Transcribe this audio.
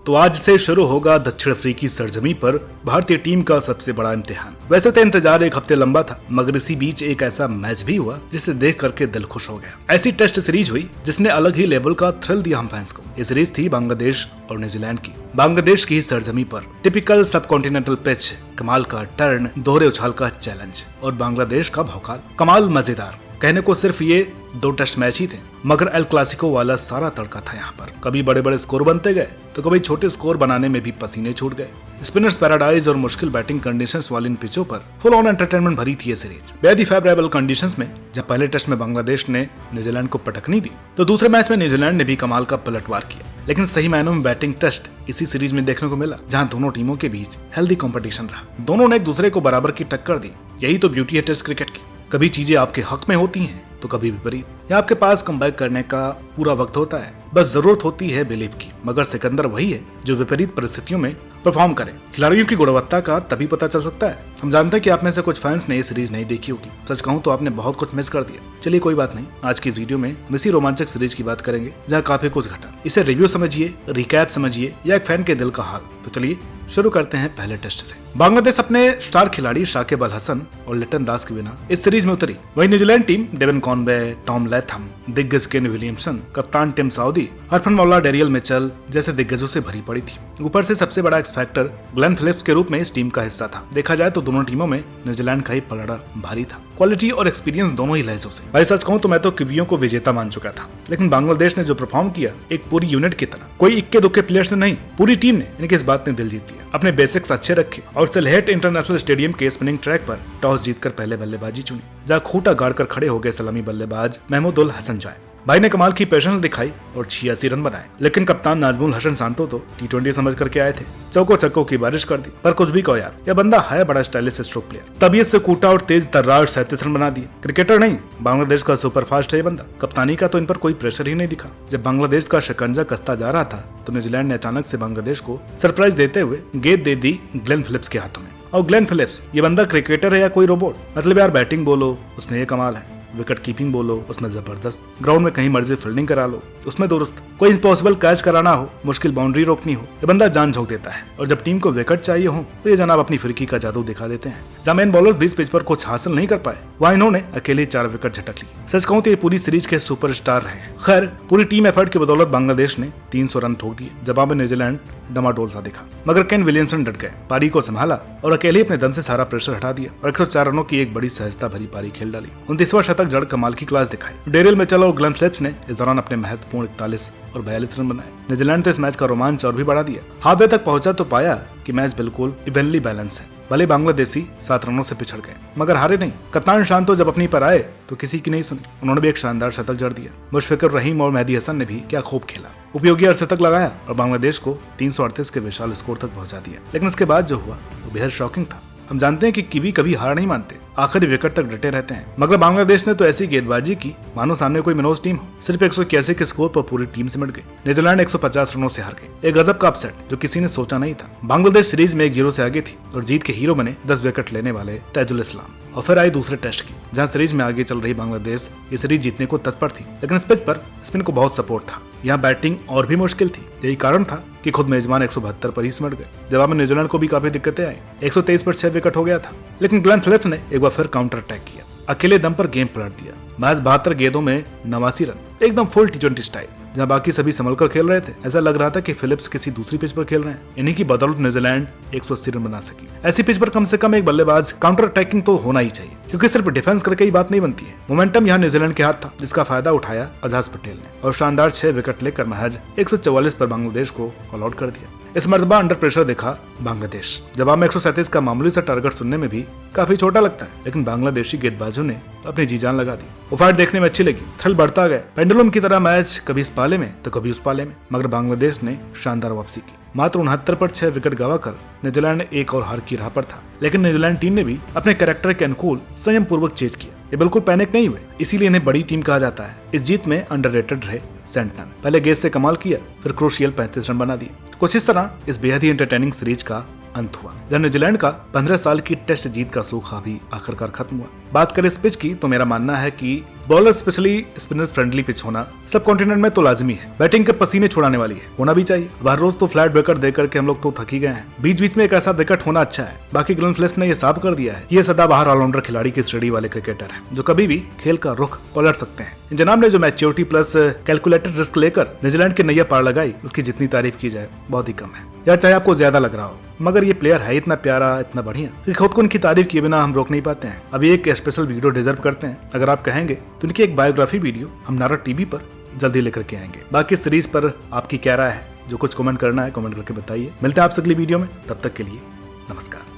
तो आज से शुरू होगा दक्षिण अफ्रीकी सरजमी पर भारतीय टीम का सबसे बड़ा इम्तिहान। वैसे तो इंतजार एक हफ्ते लंबा था, मगर इसी बीच एक ऐसा मैच भी हुआ जिसे देख करके दिल खुश हो गया। ऐसी टेस्ट सीरीज हुई जिसने अलग ही लेवल का थ्रिल दिया हम फैंस को। ये सीरीज थी बांग्लादेश और न्यूजीलैंड की। बांग्लादेश की सरजमी पर टिपिकल सब कॉन्टिनेंटल पिच, कमाल का टर्न, दोहरे उछाल का चैलेंज और बांग्लादेश का भौकाल। कमाल मजेदार। कहने को सिर्फ ये 2 टेस्ट मैच ही थे, मगर एल क्लासिको वाला सारा तड़का था यहाँ पर। कभी बड़े बड़े स्कोर बनते गए तो कभी छोटे स्कोर बनाने में भी पसीने छूट गए। स्पिनर्स पैराडाइज और मुश्किल बैटिंग कंडीशंस वाली इन पिचों पर फुल ऑन एंटरटेनमेंट भरी थी ये सीरीज। बेहद ही फेवरेबल कंडीशंस में जब पहले टेस्ट में बांग्लादेश ने न्यूजीलैंड को पटकनी दी, तो दूसरे मैच में न्यूजीलैंड ने भी कमाल का पलटवार किया। लेकिन सही मायनों में बैटिंग टेस्ट इसी सीरीज में देखने को मिला, जहां दोनों टीमों के बीच हेल्दी कंपटीशन रहा। दोनों ने एक दूसरे को बराबर की टक्कर दी। यही तो ब्यूटी है टेस्ट क्रिकेट की। कभी चीजें आपके हक में होती हैं तो कभी विपरीत। या आपके पास कमबैक करने का पूरा वक्त होता है, बस जरूरत होती है बिलीव की। मगर सिकंदर वही है जो विपरीत परिस्थितियों में परफॉर्म करे। खिलाड़ियों की गुणवत्ता का तभी पता चल सकता है। हम जानते हैं कि आप में से कुछ फैंस ने ये सीरीज नहीं देखी होगी। सच कहूं तो आपने बहुत कुछ मिस कर दिया। चलिए कोई बात नहीं, आज की वीडियो में हम इसी रोमांचक सीरीज की बात करेंगे जहाँ काफी कुछ घटा। इसे रिव्यू समझिए, रिकैप समझिए या एक फैन के दिल का हाल। तो चलिए शुरू करते हैं पहले टेस्ट से। बांग्लादेश अपने स्टार खिलाड़ी शाकिब अल हसन और लिटन दास के बिना इस सीरीज में उतरी। वहीं New Zealand team Devon Conway, Tom Latham, दिग्गज केन विलियमसन, कप्तान टिम साउदी, हरफनमौला, डेरियल मिचेल जैसे दिग्गजों से भरी पड़ी थी। ऊपर से सबसे बड़ा एक्स फैक्टर ग्लेन फिलिप्स के रूप में इस टीम का हिस्सा था। देखा जाए तो दोनों टीमों में न्यूजीलैंड का ही पलड़ा भारी था। क्वालिटी और एक्सपीरियंस दोनों ही लहजों से। भाई सच कहूं तो मैं तो किवियों को विजेता मान चुका था, लेकिन बांग्लादेश ने जो परफॉर्म किया एक पूरी यूनिट की तरह, कोई इक्के दुक्के प्लेयर्स ने नहीं, पूरी टीम ने इनकी इस बात ने दिल जीत लिया। अपने बेसिक्स अच्छे रखे और सिलहेट इंटरनेशनल स्टेडियम के स्पिनिंग ट्रैक पर टॉस जीतकर पहले बल्लेबाजी चुनी, जहां खूंटा गाड़कर खड़े हो गए सलामी बल्लेबाज महमूद उल हसन जाए। भाई ने कमाल की पेशेंस दिखाई और 86 रन बनाए। लेकिन कप्तान नाजमुल हसन सांतो तो T20 समझ करके आए थे। चौको छक्कों की बारिश कर दी। पर कुछ भी कहो यार, यह बंदा है बड़ा स्टाइलिश स्ट्रोक प्लेयर। तबीयत से कूटा और तेज तर्रार 37 रन बना दिए। क्रिकेटर नहीं, बांग्लादेश का सुपरफास्ट है ये बंदा। कप्तानी का तो इन पर कोई प्रेशर ही नहीं दिखा। जब बांग्लादेश का शिकंजा कसता जा रहा था तो न्यूजीलैंड ने अचानक से बांग्लादेश को सरप्राइज देते हुए गेंद दे दी ग्लेन फिलिप्स के हाथों में। और ग्लेन फिलिप्स ये बंदा क्रिकेटर है या कोई रोबोट? मतलब यार बैटिंग बोलो उसमें ये कमाल है, विकेट कीपिंग बोलो उसमें जबरदस्त, ग्राउंड में कहीं मर्जी फील्डिंग करा लो उसमें दुरुस्त, कोई इम्पॉसिबल कैच कराना हो, मुश्किल बाउंड्री रोकनी हो, ये बंदा जान झोंक देता है। और जब टीम को विकेट चाहिए हो तो ये जनाब अपनी फिरकी का जादू दिखा देते हैं। जहाँ मेन बॉलर्स भी इस पिच पर कुछ हासिल नहीं कर पाए, वहाँ इन्होंने अकेले 4 विकेट झटक ली। सच कहूं तो ये पूरी सीरीज के सुपरस्टार रहे। खैर, पूरी टीम एफर्ट की बदौलत बांग्लादेश ने 300 रन ठोक दिए। जवाब में न्यूजीलैंड डमाडोल सा दिखा, मगर केन विलियमसन डट गए, पारी को संभाला और अकेले अपने दम से सारा प्रेशर हटा दिया और 104 रनों की एक बड़ी सहजता भरी पारी खेल डाली। 29वां शतक जड़ कमाल की क्लास दिखाई। डेरियल मिचेल और ग्लेन फिलिप्स ने इस दौरान अपने महत्वपूर्ण 41 और 42 रन बनाए। न्यूजीलैंड तो इस मैच का रोमांच और भी बढ़ा दिया। हाफ वे तक पहुंचा तो पाया कि मैच बिल्कुल इवनली बैलेंस है। भले बांग्लादेशी 7 रनों से पिछड़ गए, मगर हारे नहीं। कप्तान शांतो जब अपनी पर आए तो किसी की नहीं सुनी। उन्होंने भी एक शानदार शतक जड़ दिया। मुशफिकुर रहीम और मेहदी हसन ने भी क्या खूब खेला, उपयोगी अर्धशतक लगाया और बांग्लादेश को 338 के विशाल स्कोर तक पहुंचा दिया। लेकिन इसके बाद जो हुआ वो बेहद शॉकिंग था। हम जानते हैं कि किवी कभी हार नहीं मानते, आखिरी विकेट तक डटे रहते हैं, मगर बांग्लादेश ने तो ऐसी गेंदबाजी की मानो सामने कोई मिनोज टीम हो। सिर्फ 181 के स्कोर पर पूरी टीम सिमट गई। न्यूजीलैंड 150 रनों से हार गई। एक गजब का अपसेट जो किसी ने सोचा नहीं था। बांग्लादेश सीरीज में 1-0 से आगे थी और जीत के हीरो बने 10 विकेट लेने वाले ताजुल इस्लाम। और फिर आई दूसरे टेस्ट की, जहां सीरीज में आगे चल रही बांग्लादेश ये सीरीज जीतने को तत्पर थी। लेकिन इस पिच पर स्पिन को बहुत सपोर्ट था। यहाँ बैटिंग और भी मुश्किल थी। यही कारण था कि खुद मेजबान 172 पर ही सिमट गए। जवाब में न्यूजीलैंड को भी काफी दिक्कतें आई। 123 पर 6 विकेट हो गया था। लेकिन ग्लेन फिलिप्स ने एक बार फिर काउंटर अटैक किया, अकेले दम पर गेम पलट दिया। मैच 72 गेंदों में 89 रन, एकदम फुल T20 स्टाइल। जहां बाकी सभी संभल कर खेल रहे थे, ऐसा लग रहा था कि फिलिप्स किसी दूसरी पिच पर खेल रहे हैं। इन्हीं की बदौलत न्यूजीलैंड 180 रन बना सकी। ऐसी पिच पर कम से कम एक बल्लेबाज काउंटर अटैकिंग तो होना ही चाहिए, क्योंकि सिर्फ डिफेंस करके ही बात नहीं बनती है। मोमेंटम यहाँ न्यूजीलैंड के हाथ था, जिसका फायदा उठाया अजाज पटेल ने और शानदार 6 विकेट लेकर महज 144 पर बांग्लादेश को ऑल आउट कर दिया। इस मर्तबा अंडर प्रेशर देखा बांग्लादेश। जवाब में 137 का मामूली सा टारगेट सुनने में भी काफी छोटा लगता है, लेकिन बांग्लादेशी गेंदबाजों ने अपनी जी जान लगा दी। वो फाइट देखने में अच्छी लगी, थ्रिल बढ़ता गया। पेंडुलम की तरह मैच कभी इस पाले में तो कभी उस पाले में, मगर बांग्लादेश ने शानदार वापसी की। मात्र 69 पर 6 विकेट गवाकर न्यूजीलैंड एक और हार की राह पर था। लेकिन न्यूजीलैंड टीम ने भी अपने कैरेक्टर के अनुकूल संयम पूर्वक चेज किया। ये बिल्कुल पैनिक नहीं हुए, इसीलिए इन्हें बड़ी टीम कहा जाता है। इस जीत में अंडररेटेड रहे सेंटनर। पहले गेंद से कमाल किया, फिर क्रूशियल 35 रन बना दिए। कुछ इस तरह इस बेहद ही एंटरटेनिंग सीरीज का अंत हुआ, जब न्यूजीलैंड का 15 साल की टेस्ट जीत का सूखा भी आखिरकार खत्म हुआ। बात करें इस पिच की तो मेरा मानना है कि bowler specially spinners friendly pitch होना सब कॉन्टिनेंट में तो लाजमी है। बैटिंग के पसीने छुड़ाने वाली है, होना भी चाहिए। हर रोज तो फ्लैट विकेट देकर के हम लोग तो थक ही गए हैं, बीच बीच में एक ऐसा विकेट होना अच्छा है। बाकी ग्लेन फिलिप्स ने यह साबित कर दिया है, ये सदाबहार ऑलराउंडर खिलाड़ी की श्रेणी वाले क्रिकेटर है जो कभी भी खेल का रुख पलट सकते हैं। इन जनाब ने जो मैच्योरिटी प्लस कैलकुलेटेड रिस्क लेकर न्यूजीलैंड की नैया पार लगाई, उसकी जितनी तारीफ की जाए बहुत ही कम है यार, चाहे आपको ज्यादा लग रहा हो, मगर ये प्लेयर है इतना प्यारा, इतना बढ़िया कि खुद को उनकी तारीफ किए बिना हम रोक नहीं पाते हैं। अभी एक स्पेशल वीडियो डिजर्व करते हैं, अगर आप कहेंगे तो उनकी एक बायोग्राफी वीडियो हम नारद टीवी पर जल्दी लेकर के आएंगे। बाकी सीरीज पर आपकी क्या राय है, जो कुछ कमेंट करना है कमेंट करके बताइए। मिलते हैं आपसे अगली वीडियो में, तब तक के लिए नमस्कार।